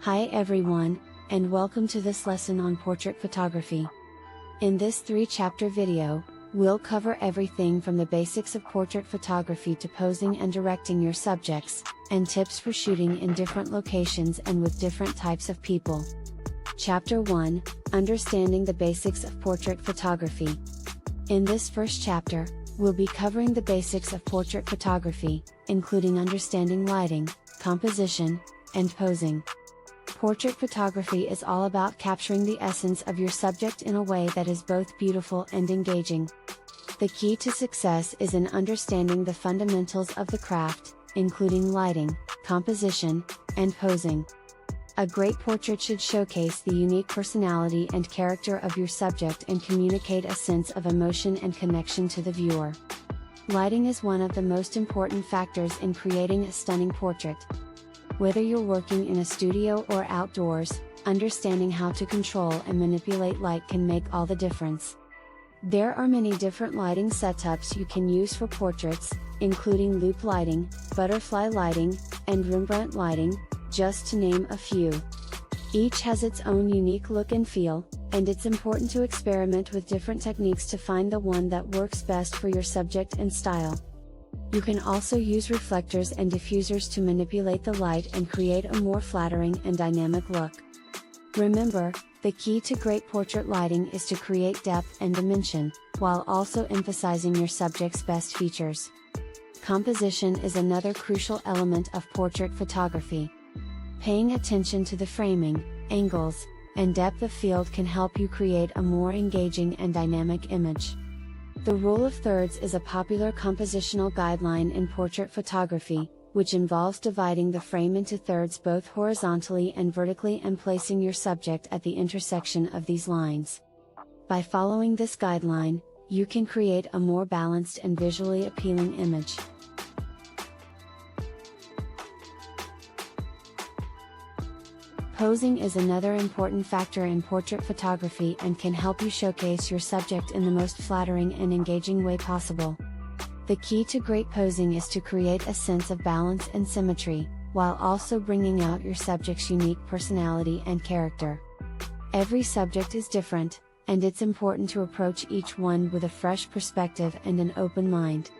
Hi everyone, and welcome to this lesson on portrait photography. In this 3-chapter video, we'll cover everything from the basics of portrait photography to posing and directing your subjects, and tips for shooting in different locations and with different types of people. Chapter 1, Understanding the Basics of Portrait Photography. In this first chapter, we'll be covering the basics of portrait photography, including understanding lighting, composition, and posing. Portrait photography is all about capturing the essence of your subject in a way that is both beautiful and engaging. The key to success is in understanding the fundamentals of the craft, including lighting, composition, and posing. A great portrait should showcase the unique personality and character of your subject and communicate a sense of emotion and connection to the viewer. Lighting is one of the most important factors in creating a stunning portrait. Whether you're working in a studio or outdoors, understanding how to control and manipulate light can make all the difference. There are many different lighting setups you can use for portraits, including loop lighting, butterfly lighting, and Rembrandt lighting, just to name a few. Each has its own unique look and feel, and it's important to experiment with different techniques to find the one that works best for your subject and style. You can also use reflectors and diffusers to manipulate the light and create a more flattering and dynamic look. Remember, the key to great portrait lighting is to create depth and dimension, while also emphasizing your subject's best features. Composition is another crucial element of portrait photography. Paying attention to the framing, angles, and depth of field can help you create a more engaging and dynamic image. The rule of thirds is a popular compositional guideline in portrait photography, which involves dividing the frame into thirds both horizontally and vertically and placing your subject at the intersection of these lines. By following this guideline, you can create a more balanced and visually appealing image. Posing is another important factor in portrait photography and can help you showcase your subject in the most flattering and engaging way possible. The key to great posing is to create a sense of balance and symmetry, while also bringing out your subject's unique personality and character. Every subject is different, and it's important to approach each one with a fresh perspective and an open mind.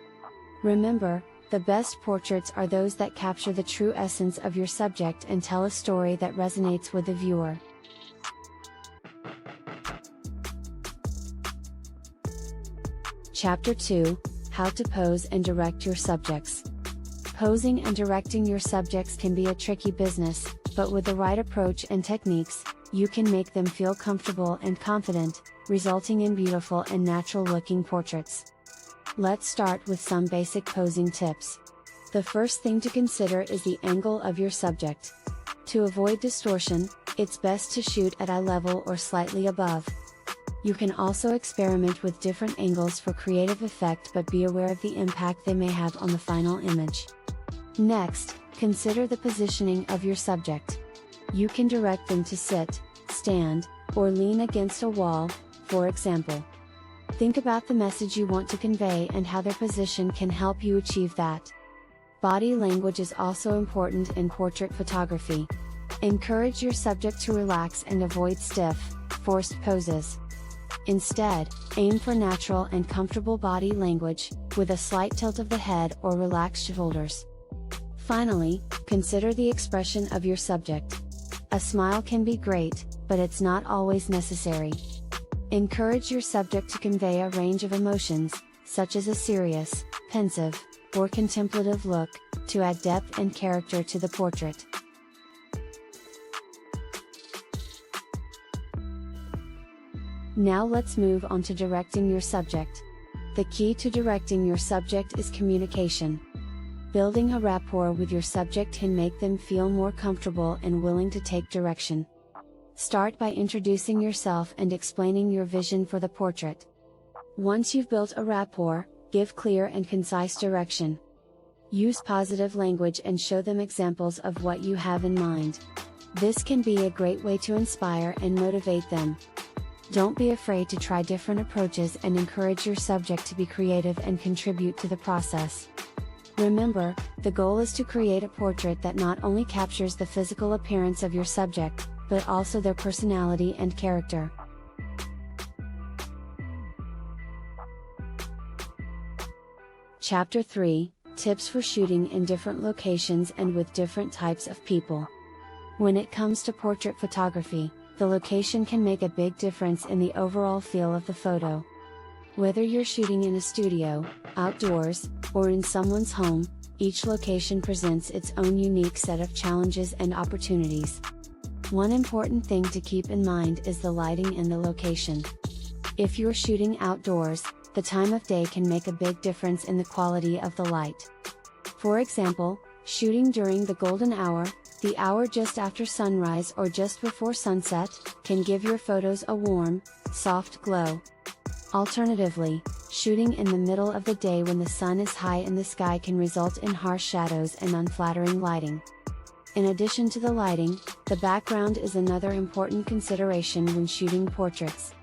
Remember, the best portraits are those that capture the true essence of your subject and tell a story that resonates with the viewer. Chapter 2, How to Pose and Direct Your Subjects. Posing and directing your subjects can be a tricky business, but with the right approach and techniques, you can make them feel comfortable and confident, resulting in beautiful and natural-looking portraits. Let's start with some basic posing tips. The first thing to consider is the angle of your subject. To avoid distortion, it's best to shoot at eye level or slightly above. You can also experiment with different angles for creative effect, but be aware of the impact they may have on the final image. Next, consider the positioning of your subject. You can direct them to sit, stand, or lean against a wall, for example. Think about the message you want to convey and how their position can help you achieve that. Body language is also important in portrait photography. Encourage your subject to relax and avoid stiff, forced poses. Instead, aim for natural and comfortable body language, with a slight tilt of the head or relaxed shoulders. Finally, consider the expression of your subject. A smile can be great, but it's not always necessary. Encourage your subject to convey a range of emotions, such as a serious, pensive, or contemplative look, to add depth and character to the portrait. Now let's move on to directing your subject. The key to directing your subject is communication. Building a rapport with your subject can make them feel more comfortable and willing to take direction. Start by introducing yourself and explaining your vision for the portrait. Once you've built a rapport, give clear and concise direction. Use positive language and show them examples of what you have in mind. This can be a great way to inspire and motivate them. Don't be afraid to try different approaches and encourage your subject to be creative and contribute to the process. Remember, the goal is to create a portrait that not only captures the physical appearance of your subject, but also their personality and character. Chapter 3, Tips for shooting in different locations and with different types of people. When it comes to portrait photography, the location can make a big difference in the overall feel of the photo. Whether you're shooting in a studio, outdoors, or in someone's home, each location presents its own unique set of challenges and opportunities. One important thing to keep in mind is the lighting in the location. If you're shooting outdoors, the time of day can make a big difference in the quality of the light. For example, shooting during the golden hour, the hour just after sunrise or just before sunset, can give your photos a warm, soft glow. Alternatively, shooting in the middle of the day when the sun is high in the sky can result in harsh shadows and unflattering lighting. In addition to the lighting, the background is another important consideration when shooting portraits.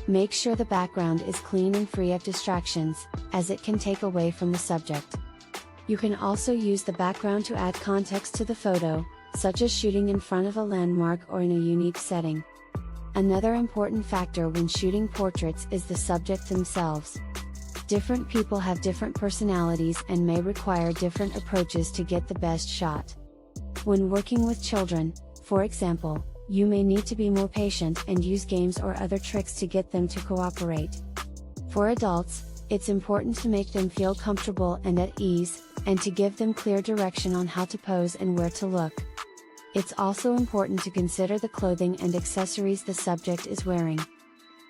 Make sure the background is clean and free of distractions, as it can take away from the subject. You can also use the background to add context to the photo, such as shooting in front of a landmark or in a unique setting. Another important factor when shooting portraits is the subject themselves. Different people have different personalities and may require different approaches to get the best shot. When working with children, for example, you may need to be more patient and use games or other tricks to get them to cooperate. For adults, it's important to make them feel comfortable and at ease, and to give them clear direction on how to pose and where to look. It's also important to consider the clothing and accessories the subject is wearing.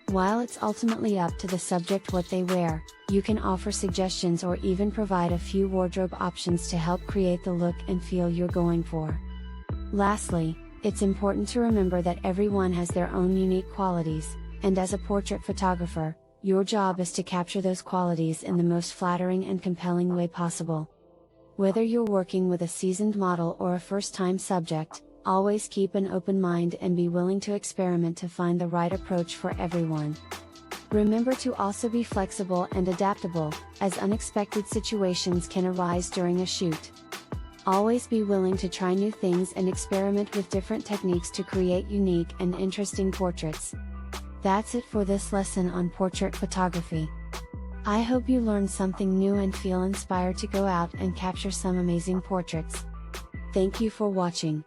While it's ultimately up to the subject what they wear, you can offer suggestions or even provide a few wardrobe options to help create the look and feel you're going for. Lastly, it's important to remember that everyone has their own unique qualities, and as a portrait photographer, your job is to capture those qualities in the most flattering and compelling way possible. Whether you're working with a seasoned model or a first-time subject, always keep an open mind and be willing to experiment to find the right approach for everyone. Remember to also be flexible and adaptable, as unexpected situations can arise during a shoot. Always be willing to try new things and experiment with different techniques to create unique and interesting portraits. That's it for this lesson on portrait photography. I hope you learned something new and feel inspired to go out and capture some amazing portraits. Thank you for watching.